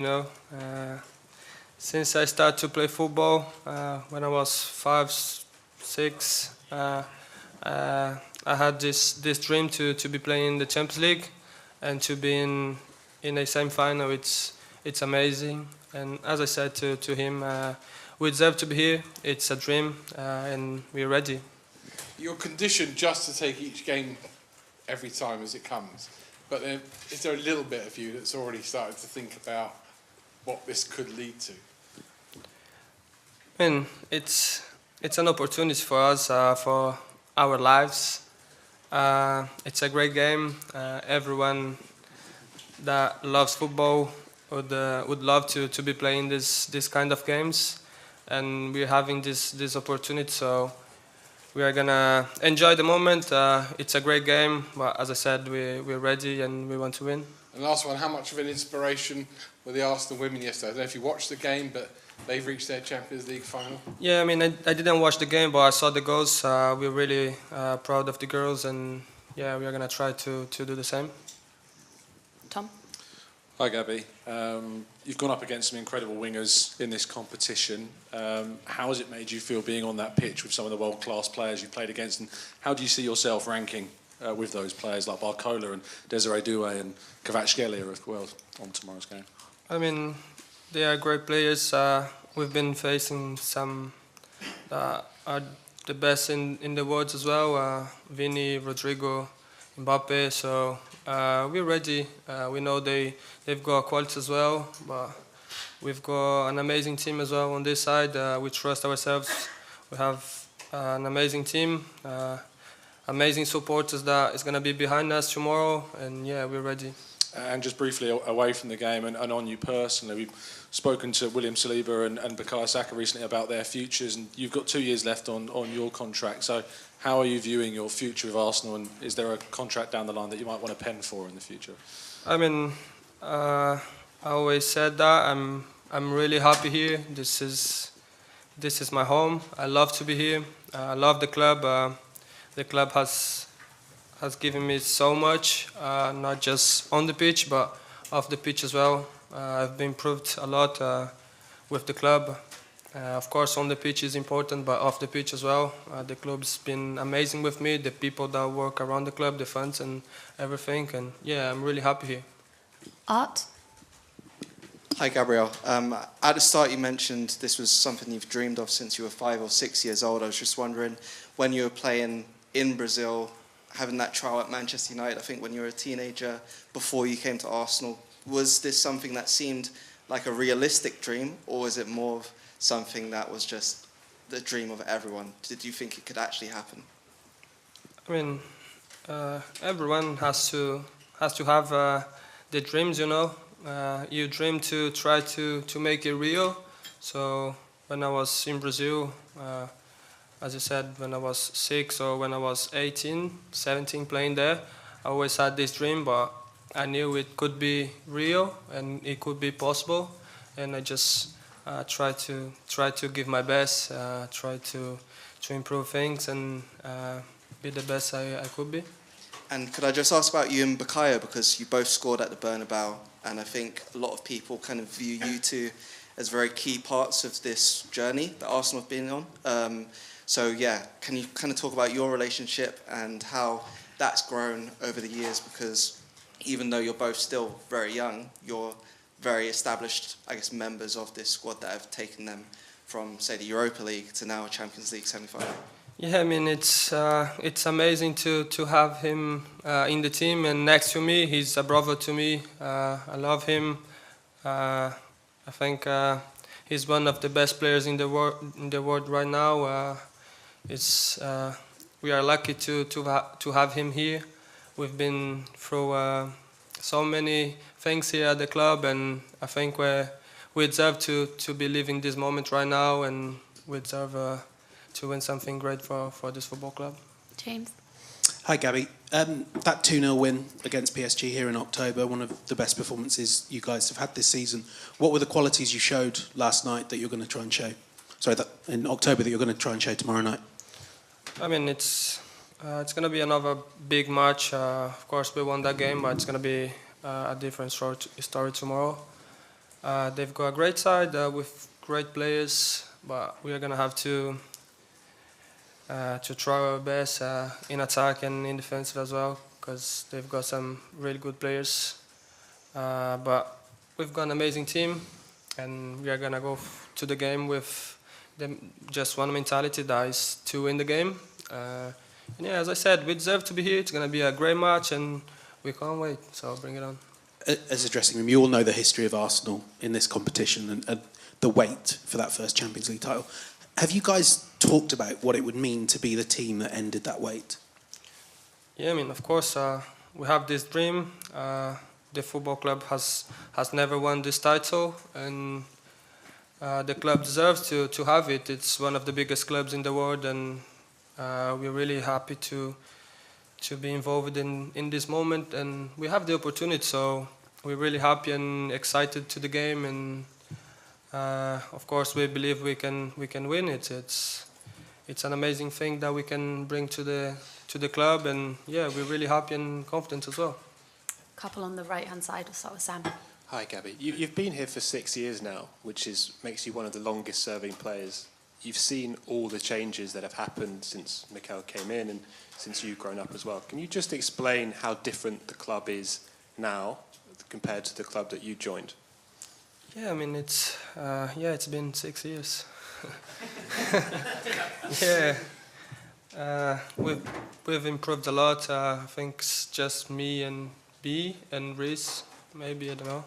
You know, since I started to play football when I was 5, 6, I had this dream to be playing in the Champions League and to be in a semi-final. It's amazing, and as I said to him, we deserve to be here. It's a dream, and we're ready. You're conditioned just to take each game every time as it comes, but then, is there a little bit of you that's already started to think about what this could lead to? I mean, it's an opportunity for us, for our lives. It's a great game. Everyone that loves football would love to be playing this kind of games, and we're having this opportunity. So we are gonna enjoy the moment. It's a great game, but as I said, we're ready and we want to win. And last one, how much of an inspiration were the Arsenal women yesterday? I don't know if you watched the game, but they've reached their Champions League final. Yeah, I mean, I didn't watch the game, but I saw the goals. We're really proud of the girls, and yeah, we are gonna try to do the same. Tom? Hi Gabby. You've gone up against some incredible wingers in this competition. How has it made you feel being on that pitch with some of the world-class players you've played against, and how do you see yourself ranking with those players like Barcola and Desiree Doué and Kvaratskhelia as well on tomorrow's game? I mean, they are great players. We've been facing some that are the best in the world as well. Vini, Rodrigo, Mbappe. So we're ready. We know they've got quality as well, but we've got an amazing team as well on this side. We trust ourselves. We have an amazing team, amazing supporters that is going to be behind us tomorrow, and yeah, we're ready. And just briefly away from the game and on you personally, we've spoken to William Saliba and Bukayo Saka recently about their futures, and you've got 2 years left on your contract. So how are you viewing your future with Arsenal, and is there a contract down the line that you might want to pen for in the future? I mean, I always said that I'm really happy here. This is my home. I love to be here. I love the club. The club has given me so much, not just on the pitch, but off the pitch as well. I've been improved a lot with the club. Of course, on the pitch is important, but off the pitch as well. The club's been amazing with me, the people that work around the club, the fans and everything. And yeah, I'm really happy here. Art? Hi, Gabriel. At the start, you mentioned this was something you've dreamed of since you were 5 or 6 years old. I was just wondering, when you were playing in Brazil, having that trial at Manchester United, I think when you were a teenager, before you came to Arsenal, was this something that seemed like a realistic dream, or was it more of something that was just the dream of everyone? Did you think it could actually happen? I mean, everyone has to have the dreams, you know. You dream to try to make it real. So when I was in Brazil, as I said, when I was 6 or when I was 18, 17 playing there, I always had this dream, but I knew it could be real and it could be possible. And I just try to give my best, try to improve things and be the best I could be. And could I just ask about you and Bukayo, because you both scored at the Bernabeu, and I think a lot of people kind of view you two as very key parts of this journey that Arsenal have been on. So yeah, can you kind of talk about your relationship and how that's grown over the years? Because even though you're both still very young, you're very established, I guess, members of this squad that have taken them from, say, the Europa League to now a Champions League semi-final. Yeah, I mean, it's amazing to have him in the team and next to me. He's a brother to me. I love him. I think he's one of the best players in the world right now. We are lucky to have him here. We've been through so many things here at the club, and I think we deserve to be living this moment right now, and we deserve to win something great for this football club. James? Hi Gabby. That 2-0 win against PSG here in October, one of the best performances you guys have had this season. What were the qualities you showed last night that you're going to try and show? Sorry, that in October that you're going to try and show tomorrow night? I mean, it's going to be another big match. Of course, we won that game, but it's going to be a different story tomorrow. They've got a great side with great players, but we are gonna have to try our best in attack and in defensive as well, because they've got some really good players. But we've got an amazing team, and we are gonna go to the game with just one mentality, that is to win the game. And yeah, as I said, we deserve to be here. It's gonna be a great match, and we can't wait. So bring it on. As a dressing room, you all know the history of Arsenal in this competition and the wait for that first Champions League title. Have you guys talked about what it would mean to be the team that ended that wait? Yeah, I mean, of course, we have this dream. The football club has never won this title, and the club deserves to have it. It's one of the biggest clubs in the world, and we're really happy to be involved in this moment, and we have the opportunity. So we're really happy and excited to the game, and of course we believe we can win it. It's an amazing thing that we can bring to the club, and yeah, we're really happy and confident as well. Couple on the right-hand side, we'll start with Sam. Hi, Gabby. You've been here for 6 years now, which makes you one of the longest-serving players. You've seen all the changes that have happened since Mikel came in and since you've grown up as well. Can you just explain how different the club is now compared to the club that you joined? Yeah, I mean, it's been 6 years. Yeah, we've improved a lot. I think it's just me and B and Reece, maybe, I don't know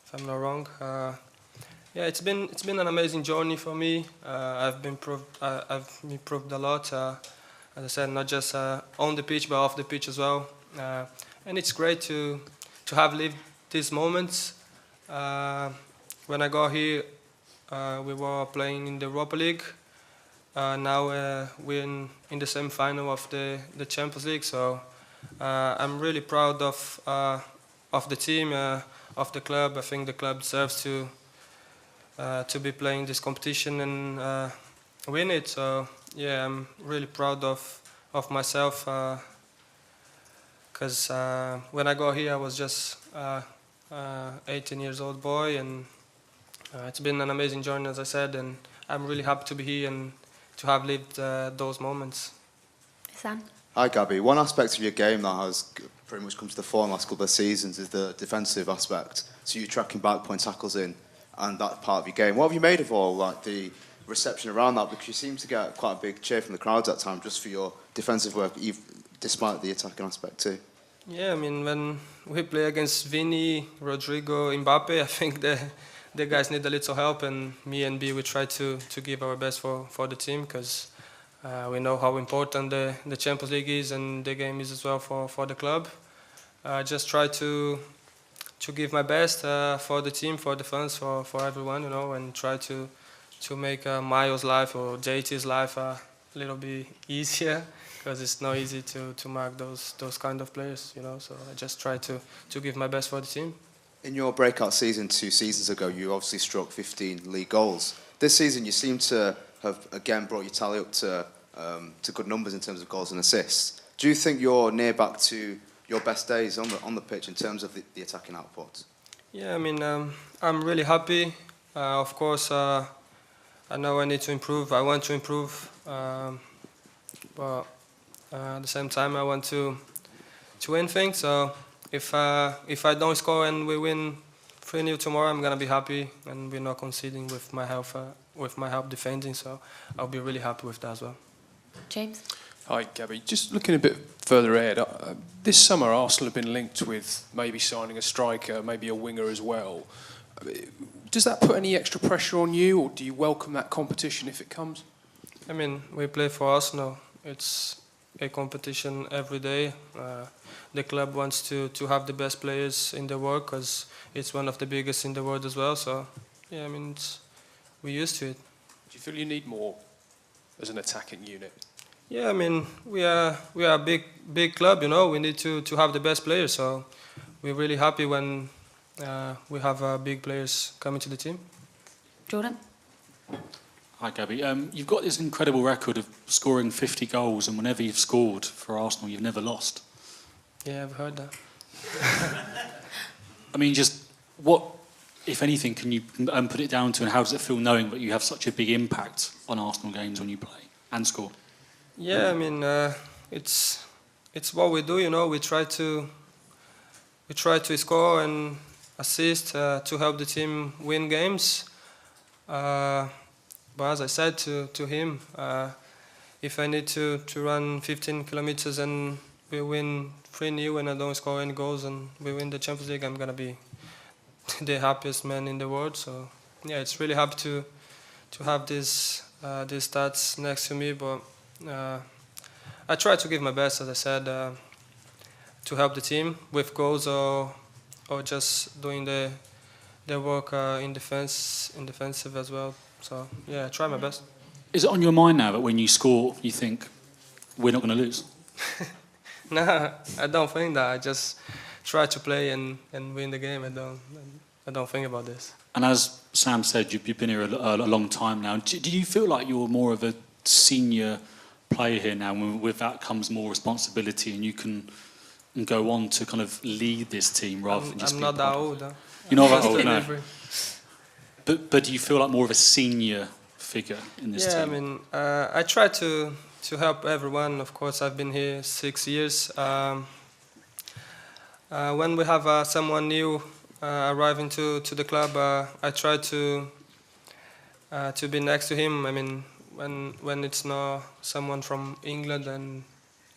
if I'm not wrong. Yeah, it's been an amazing journey for me. I've improved a lot. As I said, not just on the pitch but off the pitch as well. And it's great to have lived these moments. When I got here, we were playing in the Europa League. Now we're in the semi-final of the Champions League. So I'm really proud of the team, of the club. I think the club deserves to be playing this competition and win it. So yeah, I'm really proud of myself, because when I got here I was just 18 years old boy, and it's been an amazing journey, as I said, and I'm really happy to be here and to have lived those moments. Sam? Hi Gabby, one aspect of your game that has pretty much come to the fore in the last couple of seasons is the defensive aspect. So you're tracking back, putting tackles in, and that part of your game. What have you made of all the reception around that? Because you seem to get quite a big cheer from the crowds at times just for your defensive work, despite the attacking aspect too. Yeah, I mean, when we play against Vini, Rodrigo, Mbappe, I think the guys need a little help, and me and B, we try to give our best for the team, because we know how important the Champions League is and the game is as well for the club. I just try to give my best for the team, for the fans, for everyone, you know, and try to make Miles' life or JT's life a little bit easier, because it's not easy to mark those kind of players, you know. So I just try to give my best for the team. In your breakout season 2 seasons ago, you obviously struck 15 league goals. This season, you seem to have again brought your tally up to good numbers in terms of goals and assists. Do you think you're near back to your best days on the pitch in terms of the attacking output? Yeah, I mean, I'm really happy. Of course, I know I need to improve. I want to improve, but at the same time, I want to win things. So if I don't score and we win 3-0 tomorrow, I'm gonna be happy, and we're not conceding with my help defending. So I'll be really happy with that as well. James? Hi, Gabby. Just looking a bit further ahead, this summer Arsenal have been linked with maybe signing a striker, maybe a winger as well. Does that put any extra pressure on you, or do you welcome that competition if it comes? I mean, we play for Arsenal. It's a competition every day. The club wants to have the best players in the world, because it's one of the biggest in the world as well. So, yeah, I mean, we're used to it. Do you feel you need more as an attacking unit? Yeah, I mean, we are a big club, you know. We need to have the best players. So we're really happy when we have big players coming to the team. Jordan? Hi, Gabby. You've got this incredible record of scoring 50 goals, and whenever you've scored for Arsenal, you've never lost. Yeah, I've heard that. I mean, just what if anything, can you put it down to, and how does it feel knowing that you have such a big impact on Arsenal games when you play and score? Yeah, I mean, it's what we do, you know. We try to score and assist to help the team win games. But as I said to him, if I need to run 15 kilometers and we win 3-0 and I don't score any goals and we win the Champions League, I'm gonna be the happiest man in the world. So yeah, it's really happy to have these stats next to me. But I try to give my best, as I said, to help the team with goals or just doing the work in defensive as well. So yeah, I try my best. Is it on your mind now that when you score, you think, we're not going to lose? No, I don't think that. I just try to play and win the game. I don't think about this. And as Sam said, you've been here a long time now. Do you feel like you're more of a senior player here now, and with that comes more responsibility, and you can go on to kind of lead this team rather than just I'm be not that old. Huh? You're not that old, no. But do you feel like more of a senior figure in this team? Yeah, I mean, I try to help everyone. Of course, I've been here 6 years. When we have someone new arriving to the club, I try to be next to him. I mean, when it's not someone from England and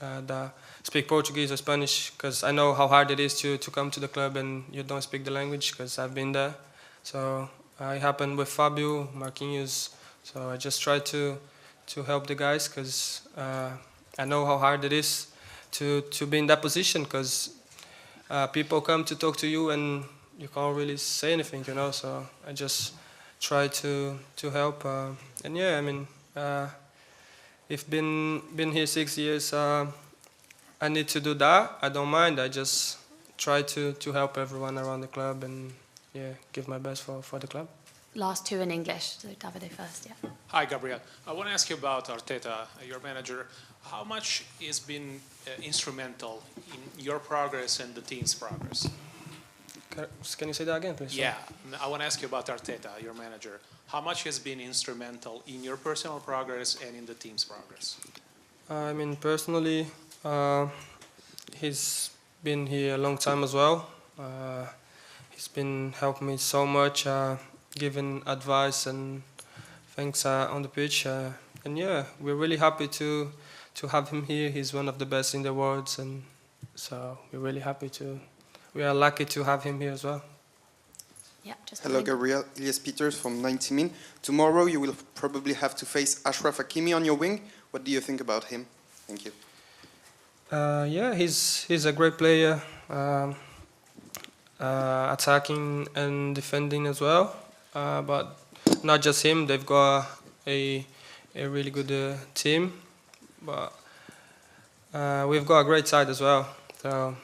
that speak Portuguese or Spanish, because I know how hard it is to come to the club and you don't speak the language, because I've been there. So it happened with Fabio, Marquinhos. So I just try to help the guys, because I know how hard it is to be in that position, because people come to talk to you and you can't really say anything, you know. So I just try to help. And yeah, I mean, if been here 6 years, I need to do that. I don't mind. I just try to help everyone around the club and yeah, give my best for the club. Last two in English, so Davide first, yeah. Hi, Gabriel. I want to ask you about Arteta, your manager. How much has been instrumental in your progress and the team's progress? Can you say that again, please? Yeah, I want to ask you about Arteta, your manager. How much has been instrumental in your personal progress and in the team's progress? I mean, personally, he's been here a long time as well. He's been helping me so much, giving advice and things on the pitch. And yeah, we're really happy to have him here. He's one of the best in the world, and so we're really happy we are lucky to have him here as well. Yeah, just Hello, Gabriel. Elias Peters from 90 Min. Tomorrow you will probably have to face Achraf Hakimi on your wing. What do you think about him? Thank you. Yeah, he's a great player, attacking and defending as well. But not just him; they've got a really good team. But we've got a great side as well. So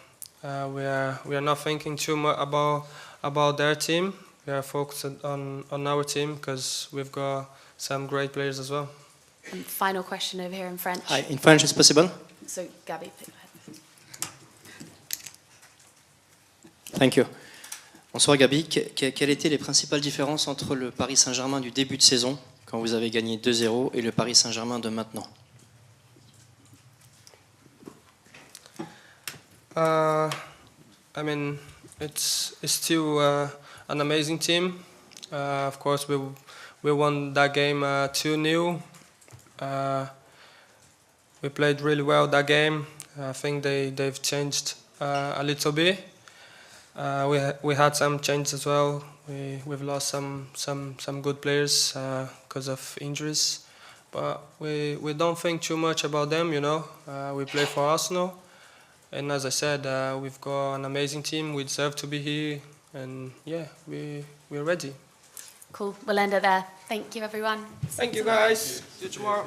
we are not thinking too much about their team. We are focused on our team, because we've got some great players as well. And final question over here in French. Hi, in French is possible? So, Gabby, go ahead. Thank you. Bonsoir Gabi. Quelles étaient les principales différences entre le Paris Saint-Germain du début de saison, quand vous avez gagné 2-0, et le Paris Saint-Germain de maintenant? I mean, it's still an amazing team. Of course, we won that game 2-0. We played really well that game. I think they've changed a little bit. We had some changes as well. We've lost some good players because of injuries, but we don't think too much about them. You know, we play for Arsenal, and as I said, we've got an amazing team. We deserve to be here, and yeah, we're ready. Cool. We'll end it there. Thank you, everyone. Thank you, guys. See you tomorrow.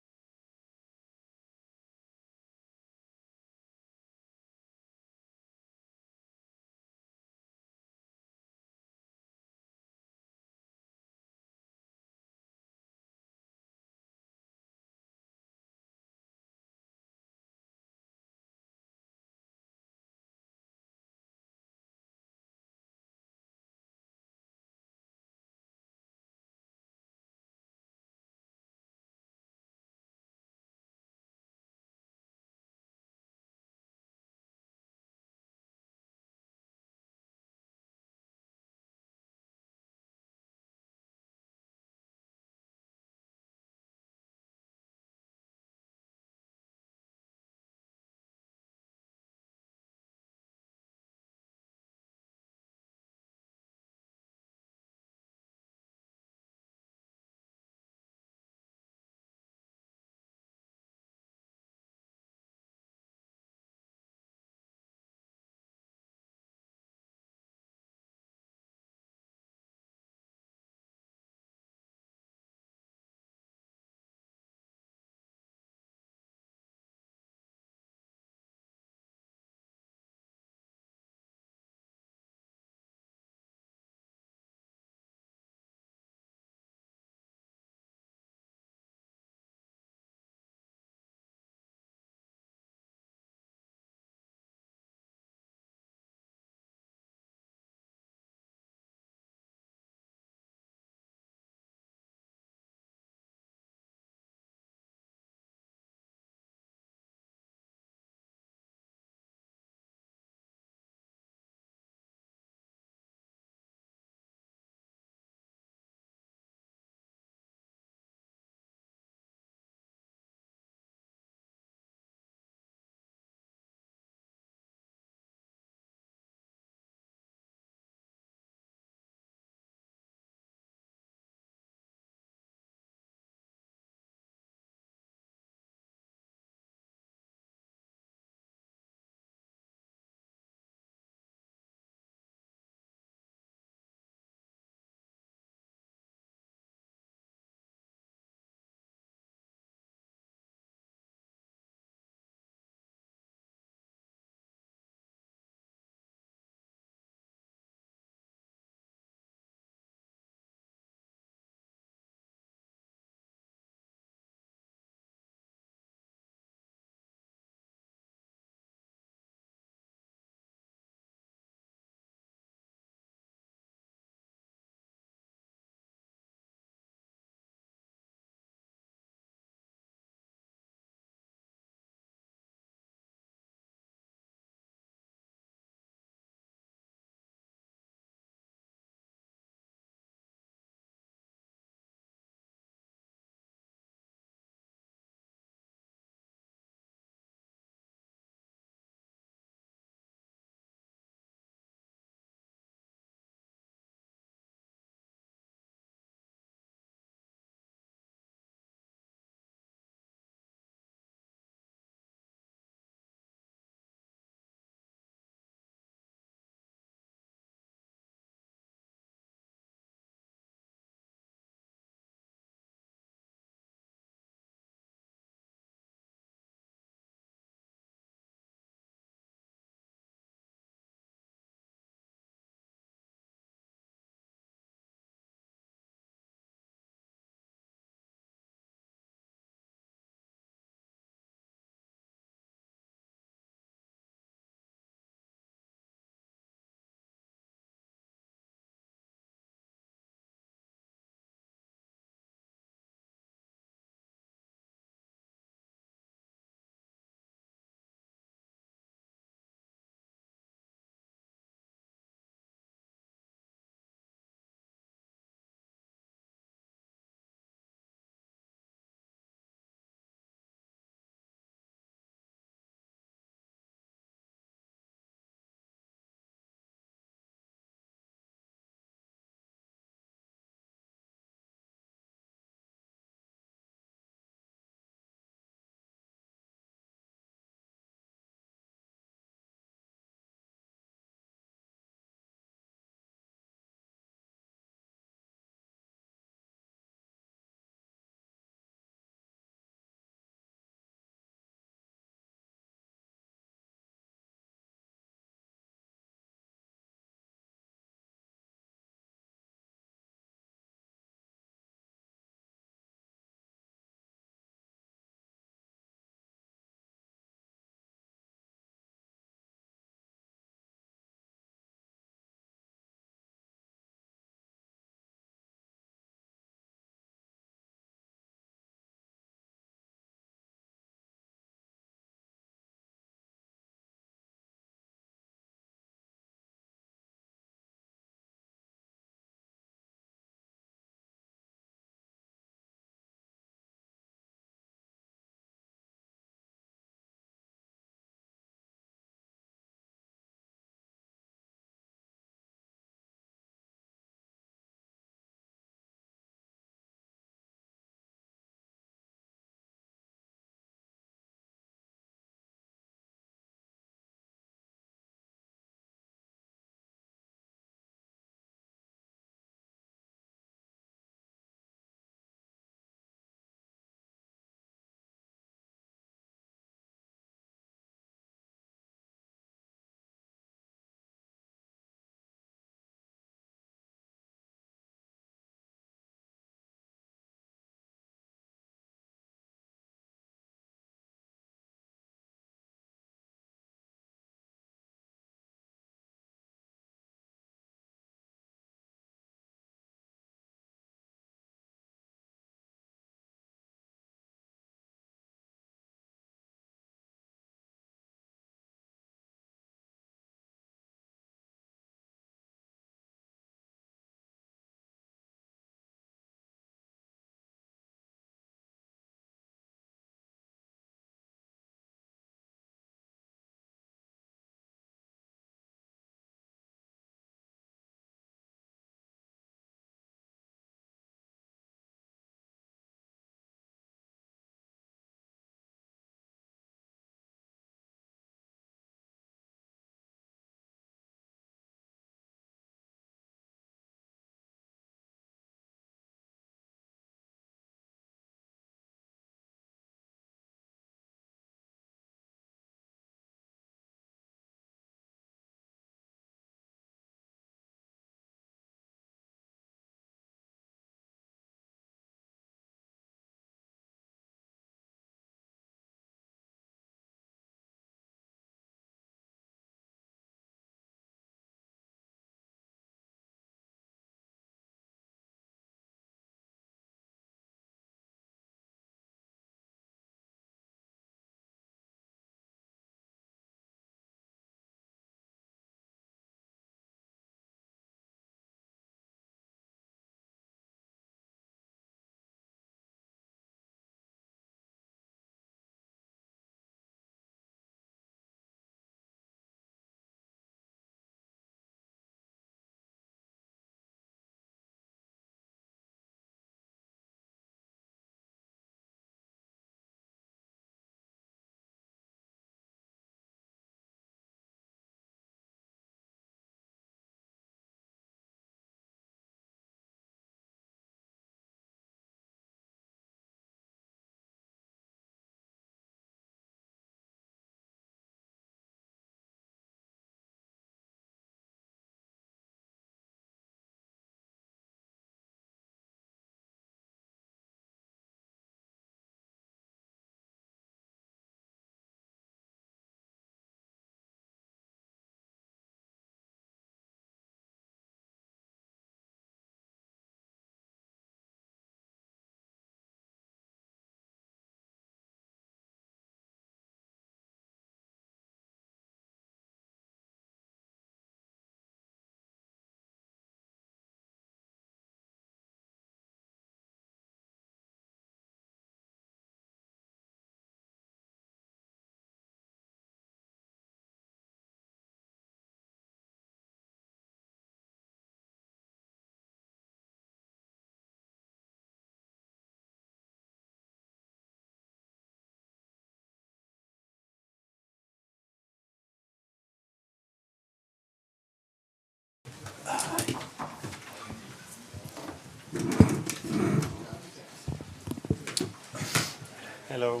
Hello.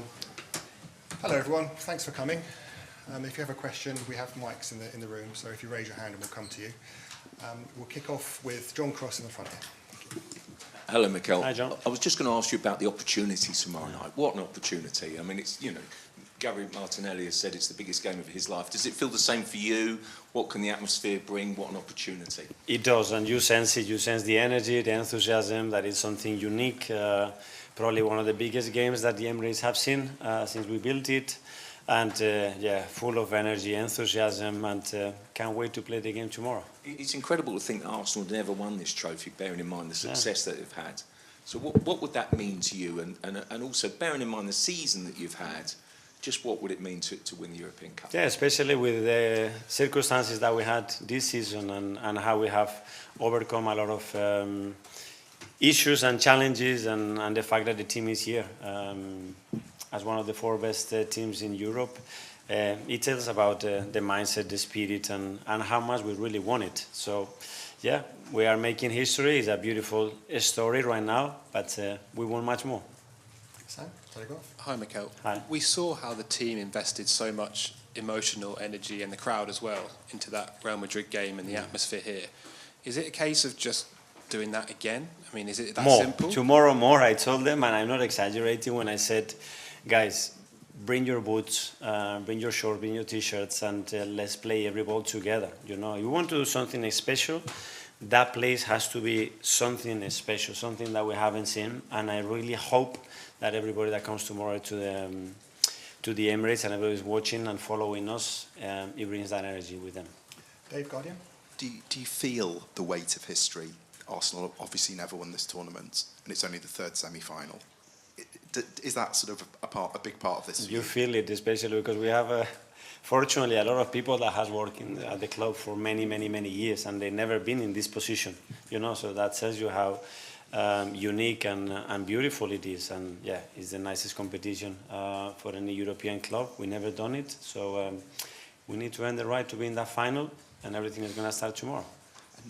Hello everyone, thanks for coming. If you have a question, we have mics in the room, so if you raise your hand, we'll come to you. We'll kick off with John Cross in the front here. Hello, Mikel. Hi, John. I was just going to ask you about the opportunity tomorrow night. What an opportunity. I mean, it's, you know, Gabriel Martinelli has said it's the biggest game of his life. Does it feel the same for you? What can the atmosphere bring? What an opportunity. It does, and you sense it. You sense the energy, the enthusiasm, that it's something unique. Probably one of the biggest games that the Emirates have seen since we built it. And yeah, full of energy, enthusiasm, and can't wait to play the game tomorrow. It's incredible to think that Arsenal never won this trophy, bearing in mind the success that they've had. So what would that mean to you? And also, bearing in mind the season that you've had, just what would it mean to win the European Cup? Yeah, especially with the circumstances that we had this season and how we have overcome a lot of issues and challenges and the fact that the team is here. As one of the 4 best teams in Europe, it tells about the mindset, the spirit, and how much we really want it. So, yeah, we are making history. It's a beautiful story right now, but we want much more. Sam, telegraph. Hi, Mikel. Hi. We saw how the team invested so much emotional energy and the crowd as well into that Real Madrid game and the atmosphere here. Is it a case of just doing that again? I mean, is it that simple? Tomorrow more, I told them, and I'm not exaggerating when I said, guys, bring your boots, bring your shorts, bring your T-shirts, and let's play every ball together. You know, you want to do something special, that place has to be something special, something that we haven't seen, and I really hope that everybody that comes tomorrow to the Emirates and everybody is watching and following us, it brings that energy with them. Dave, Guardian. Do you feel the weight of history? Arsenal obviously never won this tournament, and it's only the 3rd semi-final. Is that sort of a big part of this? You feel it, especially because we have, fortunately, a lot of people that has worked at the club for many, many, many years, and they've never been in this position, you know, so that tells you how unique and beautiful it is. And yeah, it's the nicest competition for any European club. We never done it, so we need to earn the right to be in that final, and everything is going to start tomorrow.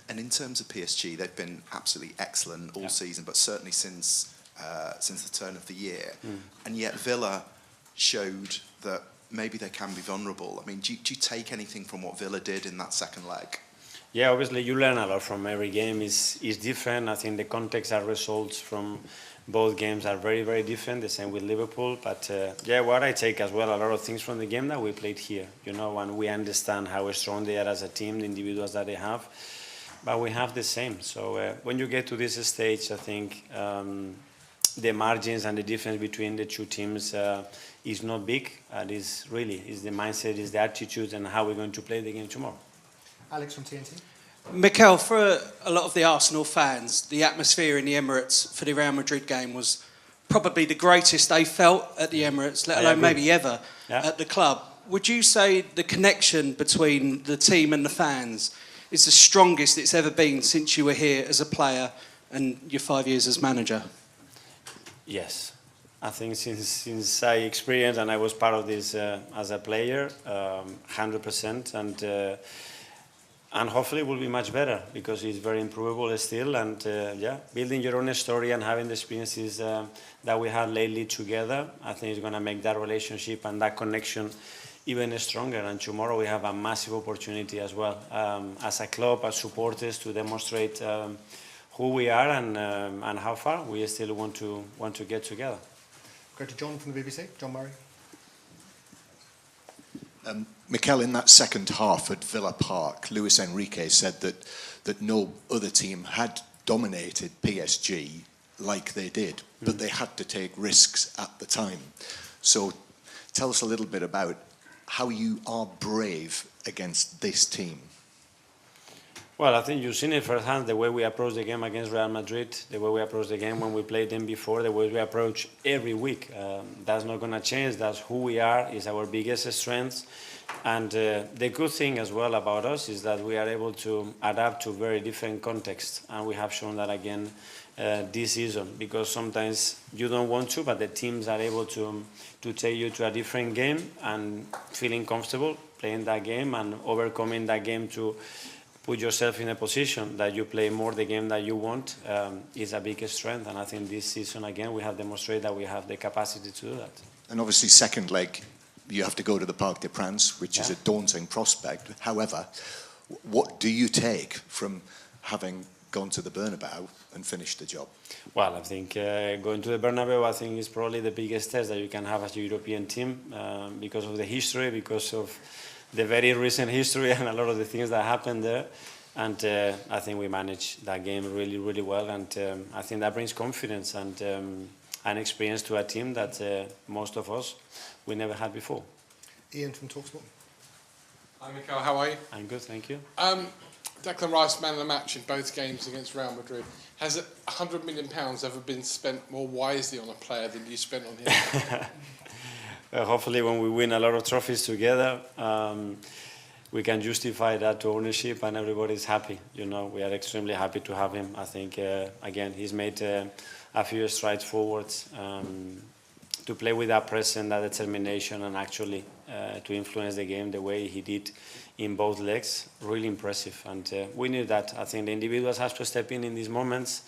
And in terms of PSG, they've been absolutely excellent all season, but certainly since the turn of the year. And yet Villa showed that maybe they can be vulnerable. I mean, do you take anything from what Villa did in that second leg? Yeah, obviously you learn a lot from every game. Is different. I think the context and results from both games are very, very different. The same with Liverpool. But yeah, what I take as well, a lot of things from the game that we played here. You know, and we understand how strong they are as a team, the individuals that they have. But we have the same. So when you get to this stage, I think the margins and the difference between the 2 teams is not big. It's the mindset, is the attitude, and how we're going to play the game tomorrow. Alex from TNT. Mikel, for a lot of the Arsenal fans, the atmosphere in the Emirates for the Real Madrid game was probably the greatest they felt at the Emirates, let alone maybe ever at the club. Would you say the connection between the team and the fans is the strongest it's ever been since you were here as a player and your 5 years as manager? Yes. I think since I experienced and I was part of this as a player, 100%, and hopefully it will be much better because it's very improvable still, and yeah, building your own story and having the experiences that we had lately together, I think it's going to make that relationship and that connection even stronger. And tomorrow we have a massive opportunity as well, as a club, as supporters, to demonstrate who we are and how far we still want to get together. Go to John from the BBC. John Murray. Mikel, in that second half at Villa Park, Luis Enrique said that no other team had dominated PSG like they did, but they had to take risks at the time. So tell us a little bit about how you are brave against this team. Well, I think you've seen it firsthand, the way we approach the game against Real Madrid, the way we approach the game when we played them before, the way we approach every week. That's not going to change. That's who we are, is our biggest strength. And the good thing as well about us is that we are able to adapt to very different contexts. And we have shown that again this season, because sometimes you don't want to, but the teams are able to take you to a different game and feeling comfortable playing that game and overcoming that game to put yourself in a position that you play more the game that you want is a big strength. And I think this season, again, we have demonstrated that we have the capacity to do that. And obviously, second leg, you have to go to the Parc des Princes, which is a daunting prospect. However, what do you take from having gone to the Bernabeu and finished the job? Well, I think going to the Bernabeu, I think is probably the biggest test that you can have as a European team because of the history, because of the very recent history and a lot of the things that happened there. And I think we managed that game really, really well. And I think that brings confidence and experience to a team that most of us, we never had before. Ian from TalkSport. Hi, Mikel, how are you? I'm good, thank you. Declan Rice, man of the match in both games against Real Madrid. Has £100 million ever been spent more wisely on a player than you spent on him? Hopefully when we win a lot of trophies together, we can justify that to ownership and everybody's happy. You know, we are extremely happy to have him. I think, again, he's made a few strides forwards to play with that presence, that determination, and actually to influence the game the way he did in both legs. Really impressive. And we knew that. I think the individuals have to step in these moments.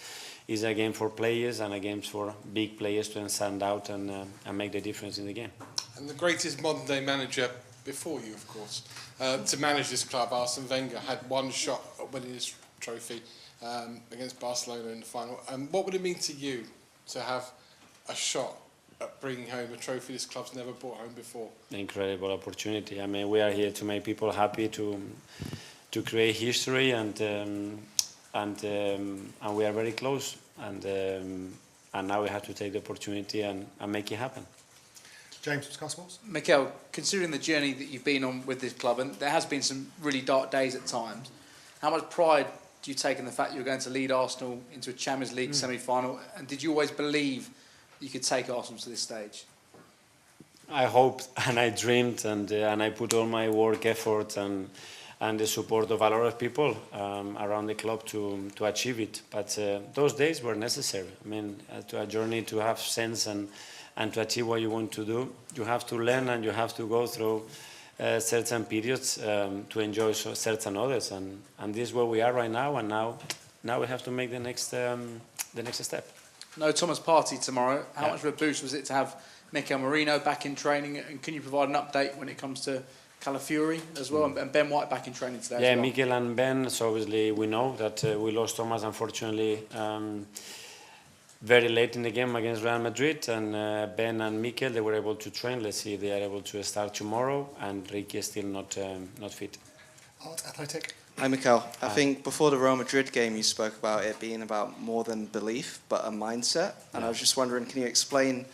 It's a game for players and a game for big players to stand out and make the difference in the game. And the greatest modern-day manager before you, of course, to manage this club, Arsene Wenger, had one shot at winning this trophy against Barcelona in the final. And what would it mean to you to have a shot at bringing home a trophy this club's never brought home before? Incredible opportunity. I mean, we are here to make people happy, to create history, and we are very close. And now we have to take the opportunity and make it happen. James from Sky Sports. Mikel, considering the journey that you've been on with this club, and there has been some really dark days at times, how much pride do you take in the fact you're going to lead Arsenal into a Champions League semi-final? And did you always believe you could take Arsenal to this stage? I hoped and I dreamed and I put all my work, effort and the support of a lot of people around the club to achieve it. But those days were necessary. I mean, to a journey to have sense and to achieve what you want to do, you have to learn and you have to go through certain periods to enjoy certain others. And this is where we are right now. And now we have to make the next step. No Thomas Partey tomorrow. How much of a boost was it to have Mikel Merino back in training? And can you provide an update when it comes to Calafiori as well, and Ben White back in training today as well? Mikel and Ben, so obviously we know that we lost Thomas, unfortunately, very late in the game against Real Madrid, and Ben and Mikel, they were able to train. Let's see if they are able to start tomorrow, and Ricky is still not fit. Athletic. Hi, Mikel. I think before the Real Madrid game, you spoke about it being about more than belief, but a mindset. And I was just wondering, can you explain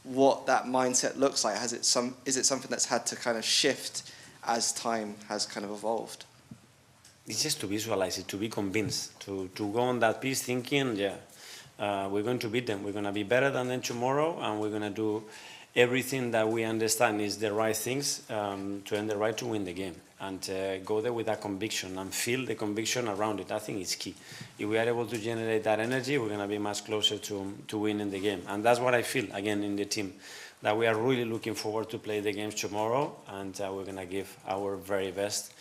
what that mindset looks like? Is it something that's had to kind of shift as time has kind of evolved? It's just to visualize it, to be convinced, to go on that piece thinking, we're going to beat them. We're going to be better than them tomorrow, and we're going to do everything that we understand is the right things to earn the right to win the game. And go there with that conviction and feel the conviction around it. I think it's key. If we are able to generate that energy, we're going to be much closer to winning the game. And that's what I feel, again, in the team, that we are really looking forward to play the games tomorrow, and we're going to give our very best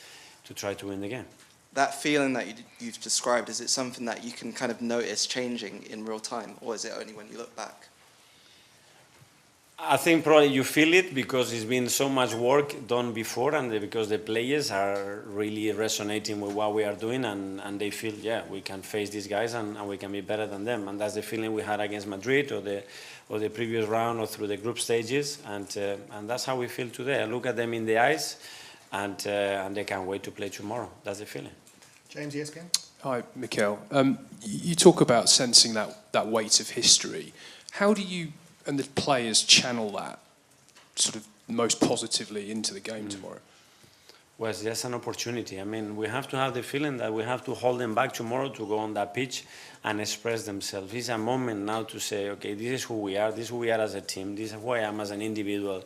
to try to win the game. That feeling that you've described, is it something that you can kind of notice changing in real time, or is it only when you look back? I think probably you feel it because it's been so much work done before, and because the players are really resonating with what we are doing, and they feel, we can face these guys and we can be better than them. And that's the feeling we had against Madrid or the previous round or through the group stages, and that's how we feel today. I look at them in the eyes, and they can't wait to play tomorrow. That's the feeling. James, ESPN. Hi, Mikel. You talk about sensing that weight of history. How do you and the players channel that sort of most positively into the game tomorrow? Well, it's just an opportunity. I mean, we have to have the feeling that we have to hold them back tomorrow to go on that pitch and express themselves. It's a moment now to say, okay, this is who we are, this is who we are as a team, this is who I am as an individual,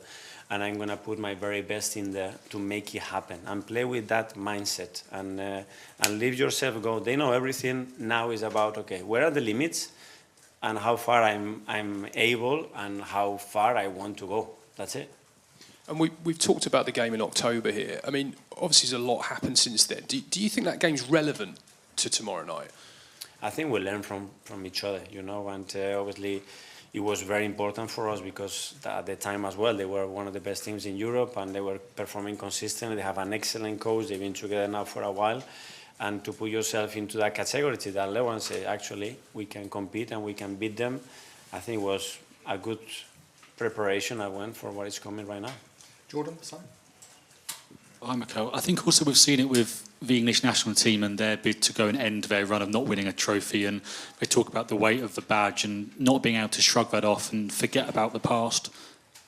and I'm going to put my very best in there to make it happen and play with that mindset and leave yourself go. They know everything now is about, okay, where are the limits? And how far I'm able and how far I want to go. That's it. And we've talked about the game in October here. I mean, obviously there's a lot happened since then. Do you think that game's relevant to tomorrow night? I think we learn from each other, you know, and obviously it was very important for us because at the time as well, they were one of the best teams in Europe and they were performing consistently. They have an excellent coach. They've been together now for a while. And to put yourself into that category, to that level and say, actually, we can compete and we can beat them, I think was a good preparation I went for what is coming right now. Jordan, son? Hi, Mikel. I think also we've seen it with the English national team and their bid to go and end their run of not winning a trophy, and they talk about the weight of the badge and not being able to shrug that off and forget about the past.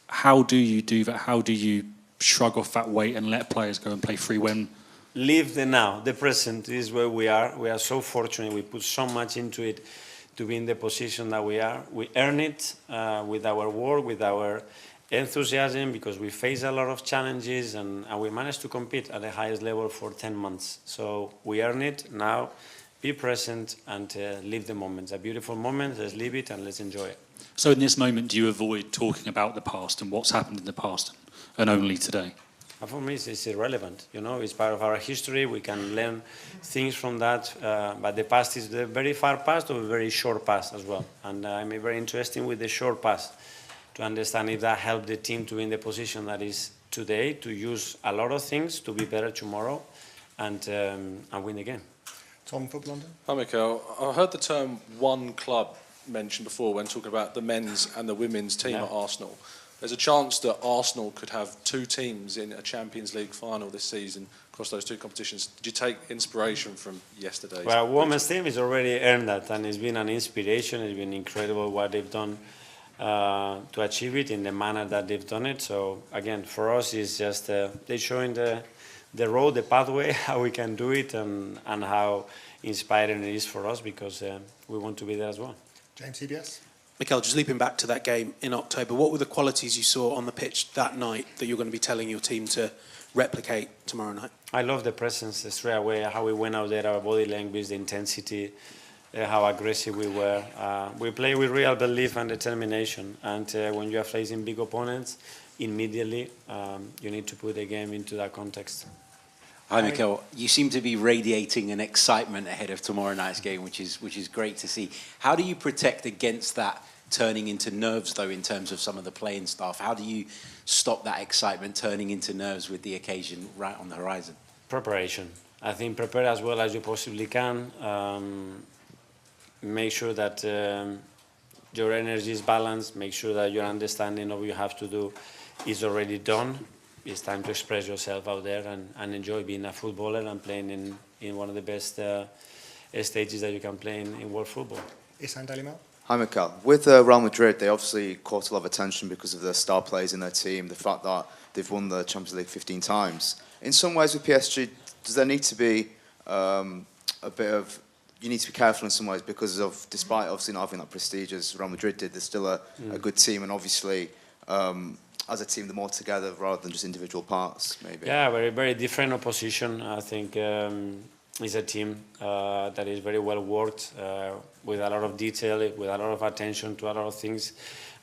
How do you do that? How do you shrug off that weight and let players go and play free when... Live the now, the present is where we are. We are so fortunate. We put so much into it to be in the position that we are. We earn it with our work, with our enthusiasm, because we face a lot of challenges and we managed to compete at the highest level for 10 months. So we earn it now, be present and live the moments. A beautiful moment, let's live it and let's enjoy it. So in this moment, do you avoid talking about the past and what's happened in the past and only today? For me, it's irrelevant. You know, it's part of our history. We can learn things from that. But the past is the very far past or a very short past as well. And I'm very interested with the short past, to understand if that helped the team to be in the position that is today, to use a lot of things to be better tomorrow and win the game. Tom, Football London? Hi, Mikel. I heard the term one club mentioned before when talking about the men's and the women's team at Arsenal. There's a chance that Arsenal could have two teams in a Champions League final this season across those two competitions. Did you take inspiration from yesterday's? Well, women's team has already earned that, and it's been an inspiration. It's been incredible what they've done to achieve it in the manner that they've done it. So again, for us, it's just they're showing the road, the pathway, how we can do it, and how inspiring it is for us, because we want to be there as well. James, CBS? Mikel, just leaping back to that game in October, what were the qualities you saw on the pitch that night that you're going to be telling your team to replicate tomorrow night? I love the presence straight away, how we went out there, our body language, the intensity, how aggressive we were. We play with real belief and determination, and when you are facing big opponents, immediately you need to put the game into that context. Hi, Mikel. You seem to be radiating an excitement ahead of tomorrow night's game, which is great to see. How do you protect against that turning into nerves, though, in terms of some of the playing staff? How do you stop that excitement turning into nerves with the occasion right on the horizon? Preparation. I think prepare as well as you possibly can. Make sure that your energy is balanced. Make sure that your understanding of what you have to do is already done. It's time to express yourself out there and enjoy being a footballer and playing in one of the best stages that you can play in world football. Isan Dalimel? Hi, Mikel. With Real Madrid, they obviously caught a lot of attention because of the star players in their team, the fact that they've won the Champions League 15 times. In some ways with PSG, does there need to be a bit of... You need to be careful in some ways because of, despite obviously not having that prestige as Real Madrid did, there's still a good team, and obviously... as a team, they're more together rather than just individual parts, maybe. Yeah, very, very different opposition. I think it's a team that is very well worked, with a lot of detail, with a lot of attention to a lot of things,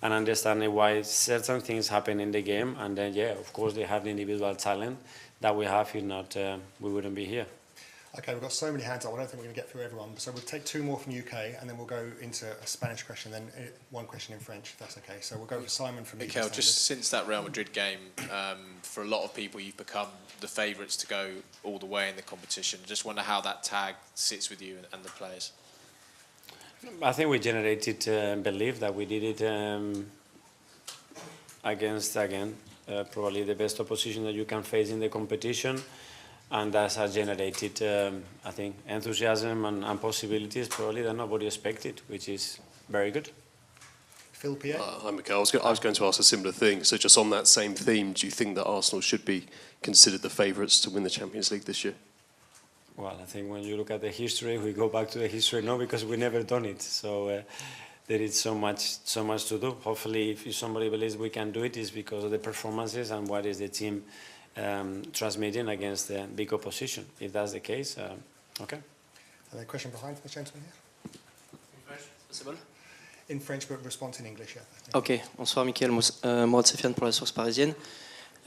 and understanding why certain things happen in the game. And then, yeah, of course, they have the individual talent that we have. If not, we wouldn't be here. Okay, we've got so many hands up, I don't think we're going to get through everyone. So we'll take two more from UK, and then we'll go into a Spanish question, then one question in French, if that's okay. So we'll go with Simon from Mikel, just since that Real Madrid game, for a lot of people, you've become the favourites to go all the way in the competition. Just wonder how that tag sits with you and the players. I think we generated belief that we did it against, again, probably the best opposition that you can face in the competition. And that has generated, I think, enthusiasm and possibilities probably that nobody expected, which is very good. Phil Pierre? Hi, Mikel. I was going to ask a similar thing. So just on that same theme, do you think that Arsenal should be considered the favourites to win the Champions League this year? Well, I think when you look at the history, we go back to the history, no, because we never done it. So there is so much to do. Hopefully, if somebody believes we can do it, it's because of the performances and what is the team transmitting against the big opposition. If that's the case, okay. A question behind the gentleman here. In French, possible? In French, but response in English, yeah. Ok, bonsoir Mikel, Mourad Sefiane pour la source parisienne.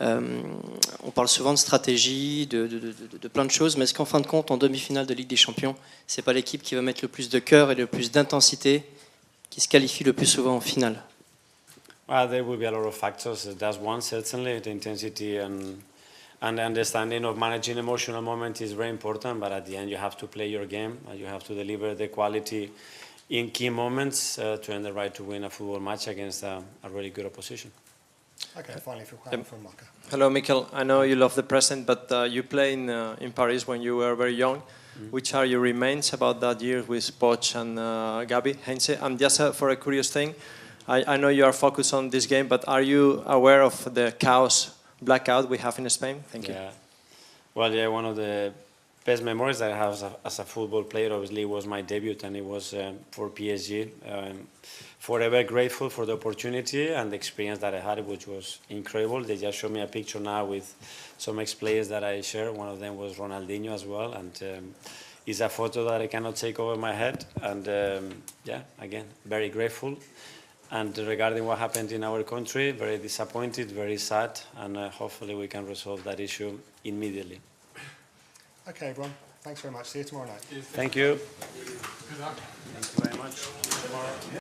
On parle souvent de stratégie, de plein de choses, mais est-ce qu'en fin de compte, en demi-finale de Ligue des Champions, c'est pas l'équipe qui va mettre le plus de cœur et le plus d'intensité qui se qualifie le plus souvent en finale? Well, there will be a lot of factors. That's one, certainly. The intensity and the understanding of managing emotional moment is very important, but at the end you have to play your game and you have to deliver the quality in key moments to earn the right to win a football match against a really good opposition. Okay, finally from Marca. Hello, Mikel. I know you love the present, but you played in Paris when you were very young. Which are your remains about that year with Poch and Gabi, Heinze? And just for a curious thing, I know you are focused on this game, but are you aware of the chaos blackout we have in Spain? Thank you. Well, yeah, one of the best memories that I have as a football player, obviously, was my debut, and it was for PSG. Forever grateful for the opportunity and the experience that I had, which was incredible. They just showed me a picture now with some ex-players that I share. One of them was Ronaldinho as well, and it's a photo that I cannot take over my head. And yeah, again, very grateful. And regarding what happened in our country, very disappointed, very sad, and hopefully we can resolve that issue immediately. Okay, everyone. Thanks very much. See you tomorrow night. Thank you. Good luck. Thank you very much.